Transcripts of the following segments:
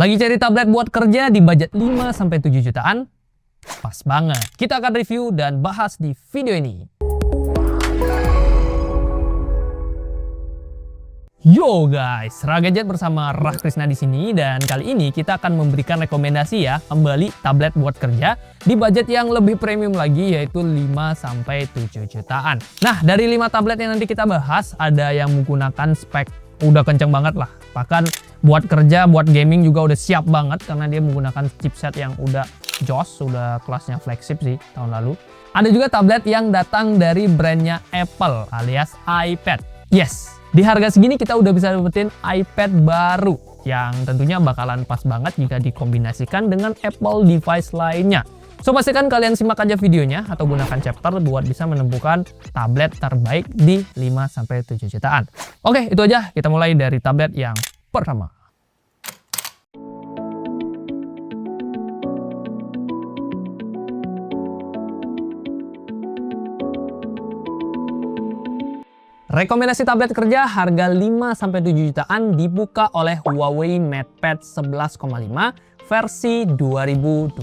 Lagi cari tablet buat kerja di budget 5-7 jutaan? Pas banget. Kita akan review dan bahas di video ini. Yo guys, Ragadget bersama Rah Krisna di sini, dan kali ini kita akan memberikan rekomendasi ya, kembali tablet buat kerja di budget yang lebih premium lagi, yaitu 5-7 jutaan. Nah, dari 5 tablet yang nanti kita bahas, ada yang menggunakan spek udah kenceng banget lah. Bahkan buat kerja, buat gaming juga udah siap banget karena dia menggunakan chipset yang udah jos, udah kelasnya flagship sih tahun lalu. Ada juga tablet yang datang dari brandnya Apple alias iPad. Yes, di harga segini kita udah bisa dapetin iPad baru yang tentunya bakalan pas banget jika dikombinasikan dengan Apple device lainnya. So, pastikan kalian simak aja videonya atau gunakan chapter buat bisa menemukan tablet terbaik di 5-7 jutaan. Oke, itu aja. Kita mulai dari tablet yang pertama. Rekomendasi tablet kerja harga 5-7 jutaan dibuka oleh Huawei MatePad 11,5 versi 2025.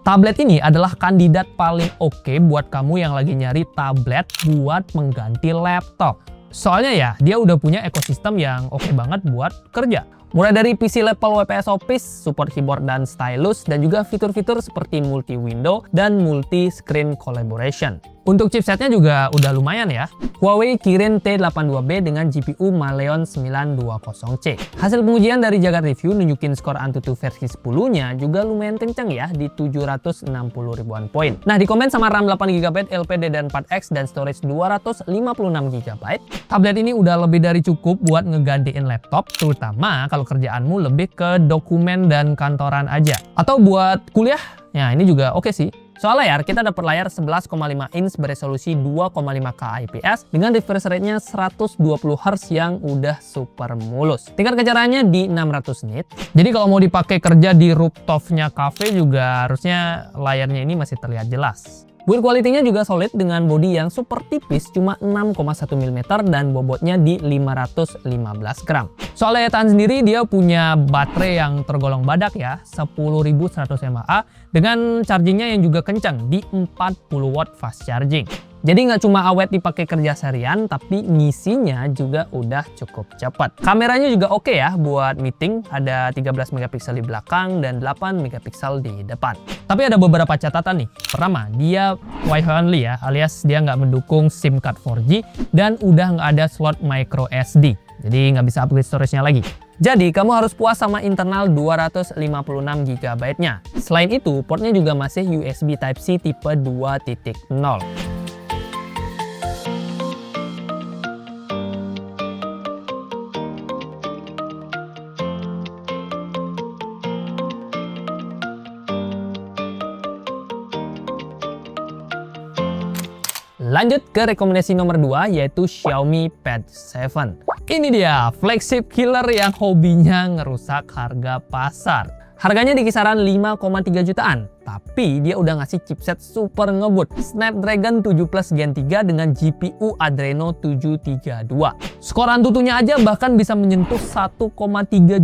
Tablet ini adalah kandidat paling oke buat kamu yang lagi nyari tablet buat mengganti laptop. Soalnya ya, dia udah punya ekosistem yang oke banget buat kerja. Mulai dari PC level WPS Office, support keyboard dan stylus, dan juga fitur-fitur seperti multi-window dan multi-screen collaboration. Untuk chipsetnya juga udah lumayan ya. Huawei Kirin T82B dengan GPU Maleon 920C. Hasil pengujian dari Jagat Review nunjukin skor Antutu versi 10-nya juga lumayan kenceng ya, di 760 ribuan poin. Nah, di komen sama RAM 8GB, LPDDR4X, dan storage 256GB, tablet ini udah lebih dari cukup buat ngegantiin laptop, terutama kalau kerjaanmu lebih ke dokumen dan kantoran aja. Atau buat kuliah, ya ini juga oke sih. Soal layar, kita dapat layar 11,5 inch beresolusi 2,5K IPS dengan refresh rate-nya 120Hz yang udah super mulus. Tingkat kecerdasannya di 600 nit. Jadi kalau mau dipakai kerja di rooftop-nya cafe juga harusnya layarnya ini masih terlihat jelas. Build quality-nya juga solid dengan bodi yang super tipis, cuma 6,1 mm dan bobotnya di 515 gram. Soal daya tahan sendiri, dia punya baterai yang tergolong badak ya, 10.100 mAh dengan chargingnya yang juga kencang di 40 watt fast charging. Jadi nggak cuma awet dipakai kerja seharian, tapi ngisinya juga udah cukup cepat. Kameranya juga oke ya buat meeting, ada 13 megapiksel di belakang dan 8 megapiksel di depan. Tapi ada beberapa catatan nih. Pertama, dia Wi-Fi only ya, alias dia nggak mendukung SIM card 4G dan udah nggak ada slot micro SD. Jadi nggak bisa upgrade storage-nya lagi. Jadi kamu harus puas sama internal 256GB-nya. Selain itu, portnya juga masih USB Type-C tipe 2.0. Lanjut ke rekomendasi nomor 2, yaitu Xiaomi Pad 7. Ini dia, flagship killer yang hobinya ngerusak harga pasar. Harganya di kisaran 5,3 jutaan, tapi dia udah ngasih chipset super ngebut Snapdragon 7 Plus Gen 3 dengan GPU Adreno 732. Skor Antutunya aja bahkan bisa menyentuh 1,3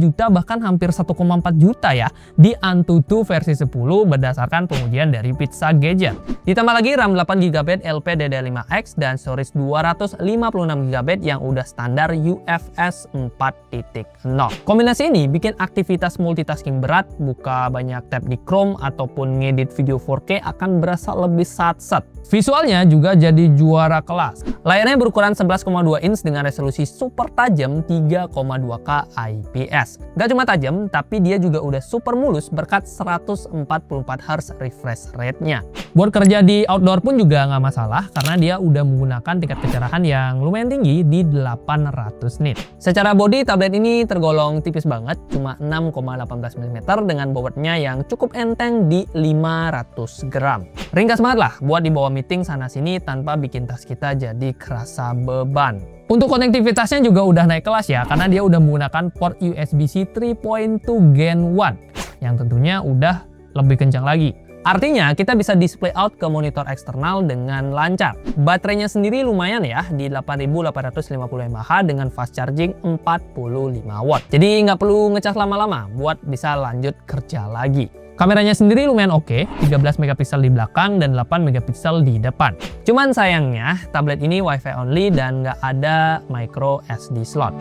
juta, bahkan hampir 1,4 juta ya di Antutu versi 10 berdasarkan pengujian dari Pizza Gadget. Ditambah lagi RAM 8GB LPDDR5X dan storage 256GB yang udah standar UFS 4.0. Kombinasi ini bikin aktivitas multitasking berat, buka banyak tab di Chrome ataupun ngedit video 4K akan berasa lebih sat-sat. Visualnya juga jadi juara kelas. Layarnya berukuran 11,2 inch dengan resolusi super tajam 3,2K IPS. Gak cuma tajam, tapi dia juga udah super mulus berkat 144Hz refresh rate-nya. Buat kerja di outdoor pun juga nggak masalah karena dia udah menggunakan tingkat kecerahan yang lumayan tinggi di 800 nit. Secara bodi, tablet ini tergolong tipis banget, cuma 6,18 mm dengan bobotnya yang cukup enteng di 500 gram. Ringkas banget lah buat dibawa meeting sana-sini tanpa bikin tas kita jadi kerasa beban. Untuk konektivitasnya juga udah naik kelas ya, karena dia udah menggunakan port USB-C 3.2 Gen 1 yang tentunya udah lebih kencang lagi. Artinya kita bisa display out ke monitor eksternal dengan lancar. Baterainya sendiri lumayan ya, di 8850 mAh dengan fast charging 45 watt. Jadi nggak perlu ngecas lama-lama buat bisa lanjut kerja lagi. Kameranya sendiri lumayan oke, 13 megapiksel di belakang dan 8 megapiksel di depan. Cuman sayangnya tablet ini Wi-Fi only dan nggak ada micro SD slot.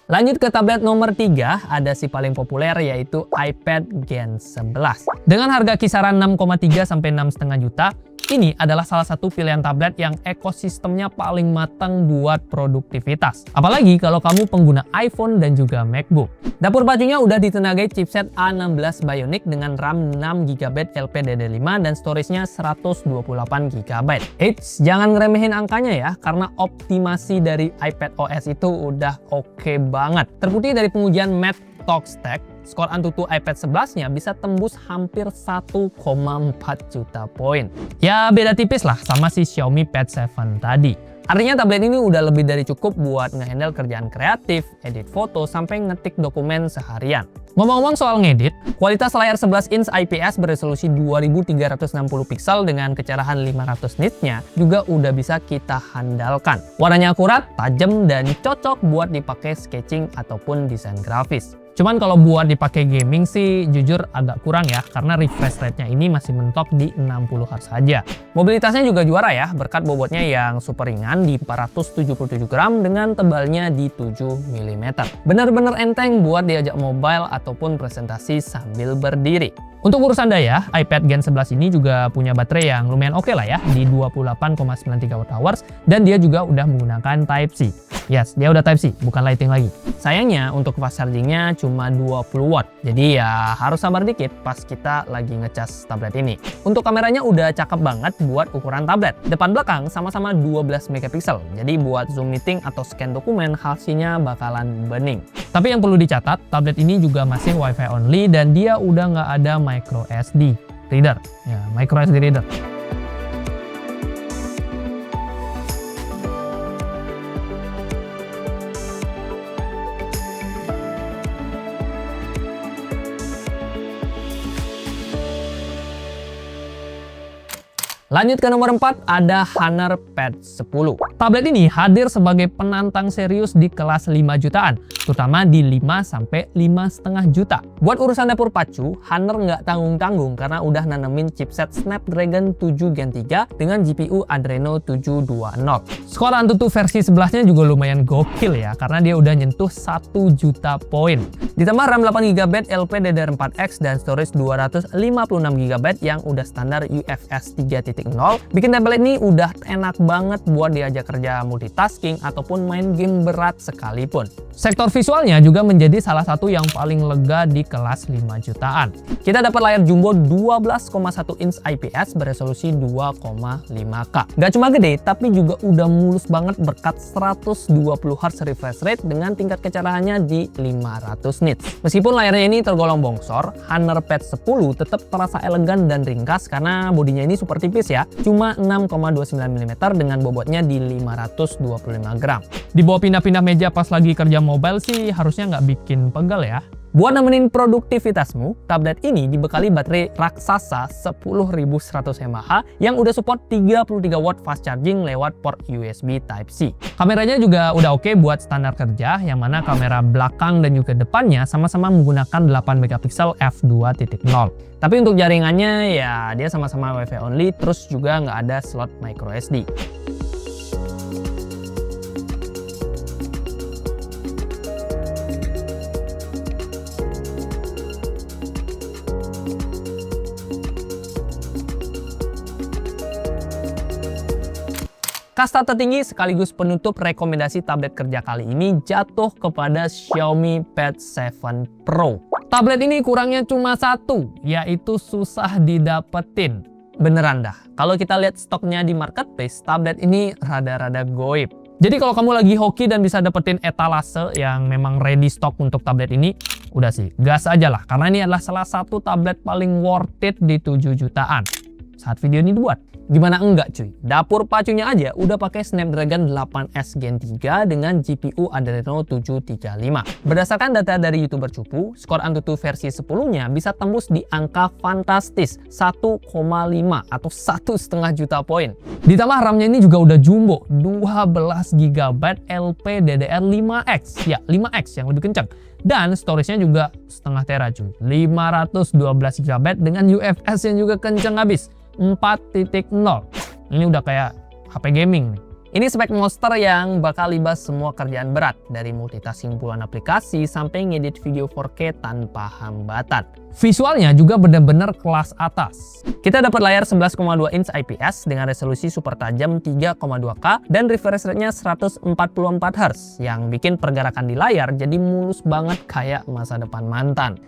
Lanjut ke tablet nomor 3, ada si paling populer yaitu iPad Gen 11. Dengan harga kisaran 6,3 sampai 6,5 juta, ini adalah salah satu pilihan tablet yang ekosistemnya paling matang buat produktivitas. Apalagi kalau kamu pengguna iPhone dan juga MacBook. Dapur pacunya udah ditenagai chipset A16 Bionic dengan RAM 6GB LPDDR5 dan storage-nya 128GB. Eits, jangan ngeremehin angkanya ya, karena optimasi dari iPad OS itu udah oke banget. Terbukti dari pengujian Math Talkstack, skor Antutu iPad 11-nya bisa tembus hampir 1,4 juta poin. Ya beda tipis lah sama si Xiaomi Pad 7 tadi. Artinya tablet ini udah lebih dari cukup buat ngehandle kerjaan kreatif, edit foto, sampai ngetik dokumen seharian. Ngomong-ngomong soal ngedit, kualitas layar 11 inch IPS beresolusi 2360 piksel dengan kecerahan 500 nitsnya juga udah bisa kita handalkan. Warnanya akurat, tajam, dan cocok buat dipakai sketching ataupun desain grafis. Cuman kalau buat dipakai gaming sih jujur agak kurang ya, karena refresh rate-nya ini masih mentok di 60 Hz saja. Mobilitasnya juga juara ya, berkat bobotnya yang super ringan di 477 gram dengan tebalnya di 7 mm. Bener-bener enteng buat diajak mobile ataupun presentasi sambil berdiri. Untuk urusan daya, iPad Gen 11 ini juga punya baterai yang lumayan oke lah ya, di 28,93 Wh, dan dia juga udah menggunakan Type-C. Yes, dia udah Type-C, bukan Lightning lagi. Sayangnya untuk fast chargingnya cuma 20 watt, jadi ya harus sabar dikit pas kita lagi ngecas tablet ini. Untuk kameranya udah cakep banget buat ukuran tablet. Depan belakang sama-sama 12 megapiksel, jadi buat zoom meeting atau scan dokumen hasilnya bakalan bening. Tapi yang perlu dicatat, tablet ini juga masih Wi-Fi only dan dia udah nggak ada micro SD reader. Ya, micro SD reader. Lanjut ke nomor 4, ada Honor Pad 10. Tablet ini hadir sebagai penantang serius di kelas 5 jutaan, terutama di 5-5,5 juta. Buat urusan dapur pacu, Honor nggak tanggung-tanggung karena udah nanemin chipset Snapdragon 7 Gen 3 dengan GPU Adreno 720. Skor Antutu versi 11-nya juga lumayan gokil ya, karena dia udah nyentuh 1 juta poin. Ditambah RAM 8GB LPDDR4X dan storage 256GB yang udah standar UFS 3.0, bikin tablet ini udah enak banget buat diajak kerja multitasking ataupun main game berat sekalipun. Sektor visualnya juga menjadi salah satu yang paling lega di kelas 5 jutaan. Kita dapat layar jumbo 12,1 inch IPS beresolusi 2,5K. Gak cuma gede, tapi juga udah mulus banget berkat 120 Hz refresh rate dengan tingkat kecerahannya di 500 nits. Meskipun layarnya ini tergolong bongsor, Honor Pad 10 tetap terasa elegan dan ringkas karena bodinya ini super tipis ya, cuma 6,29 mm dengan bobotnya di 525 gram. Dibawa pindah-pindah meja pas lagi kerja mobile sih harusnya nggak bikin pegal ya. Buat nemenin produktivitasmu, tablet ini dibekali baterai raksasa 10.100 mAh yang udah support 33 watt fast charging lewat port USB Type-C. Kameranya juga udah oke buat standar kerja, yang mana kamera belakang dan juga depannya sama-sama menggunakan 8 megapiksel f2.0. Tapi untuk jaringannya ya dia sama-sama Wi-Fi only, terus juga nggak ada slot micro SD. Kasta tertinggi sekaligus penutup rekomendasi tablet kerja kali ini jatuh kepada Xiaomi Pad 7 Pro. Tablet ini kurangnya cuma satu, yaitu susah didapetin. Beneran dah, kalau kita lihat stoknya di marketplace, tablet ini rada-rada goib. Jadi kalau kamu lagi hoki dan bisa dapetin etalase yang memang ready stock untuk tablet ini, udah sih, gas aja lah. Karena ini adalah salah satu tablet paling worth it di 7 jutaan saat video ini dibuat. Gimana enggak cuy? Dapur pacunya aja udah pakai Snapdragon 8S Gen 3 dengan GPU Adreno 735. Berdasarkan data dari YouTuber Cupu, skor Antutu versi 10-nya bisa tembus di angka fantastis 1,5 atau 1,5 juta poin. Ditambah RAM-nya ini juga udah jumbo, 12 GB LPDDR5X. Ya, 5X yang lebih kencang. Dan storage-nya juga setengah tera cuy, 512 GB dengan UFS yang juga kencang habis, 4.0. Ini udah kayak HP gaming nih. Ini spek monster yang bakal libas semua kerjaan berat, dari multitasking puluhan aplikasi sampai ngedit video 4K tanpa hambatan. Visualnya juga bener-bener kelas atas. Kita dapat layar 11,2 inch IPS dengan resolusi super tajam 3,2K dan refresh rate-nya 144 Hz yang bikin pergerakan di layar jadi mulus banget kayak masa depan mantan.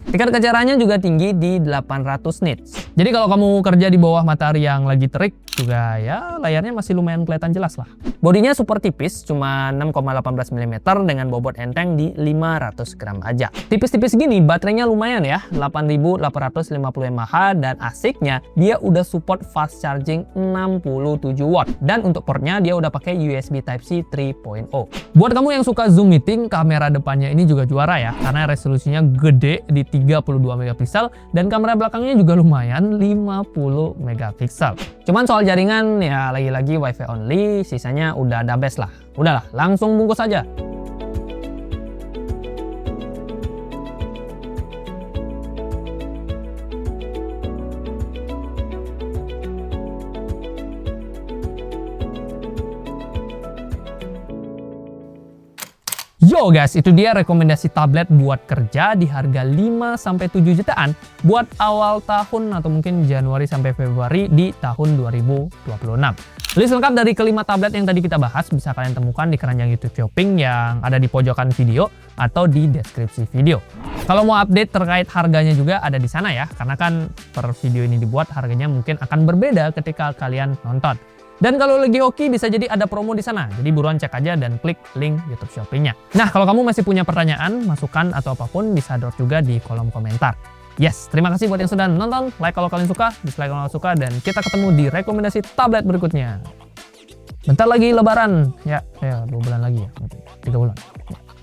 Tingkat kecerdasannya juga tinggi di 800 nits. Jadi kalau kamu kerja di bawah matahari yang lagi terik juga ya layarnya masih lumayan kelihatan jelas lah. Bodinya super tipis, cuma 6,18 mm dengan bobot enteng di 500 gram aja. Tipis-tipis gini baterainya lumayan ya, 8850 mAh dan asiknya dia udah support fast charging 67 watt. Dan untuk portnya dia udah pakai USB Type-C 3.0. Buat kamu yang suka Zoom meeting, kamera depannya ini juga juara ya, karena resolusinya gede di 32 megapiksel dan kamera belakangnya juga lumayan 50 megapiksel. Cuman soal jaringan ya lagi-lagi WiFi only, sisanya udah the best lah. Udahlah, langsung bungkus aja. Yo guys, itu dia rekomendasi tablet buat kerja di harga 5-7 jutaan buat awal tahun atau mungkin Januari sampai Februari di tahun 2026. List lengkap dari kelima tablet yang tadi kita bahas bisa kalian temukan di keranjang YouTube Shopping yang ada di pojokan video atau di deskripsi video. Kalau mau update terkait harganya juga ada di sana ya, karena kan per video ini dibuat harganya mungkin akan berbeda ketika kalian nonton. Dan kalau lagi hoki bisa jadi ada promo di sana. Jadi buruan cek aja dan klik link YouTube Shopee-nya. Nah, kalau kamu masih punya pertanyaan, masukan atau apapun bisa drop juga di kolom komentar. Yes, terima kasih buat yang sudah nonton. Like kalau kalian suka, dislike kalau kalian suka, dan kita ketemu di rekomendasi tablet berikutnya. Bentar lagi lebaran. Ya 2 bulan lagi ya. 3 bulan.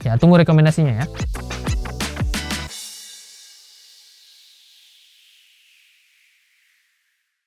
Ya, tunggu rekomendasinya ya.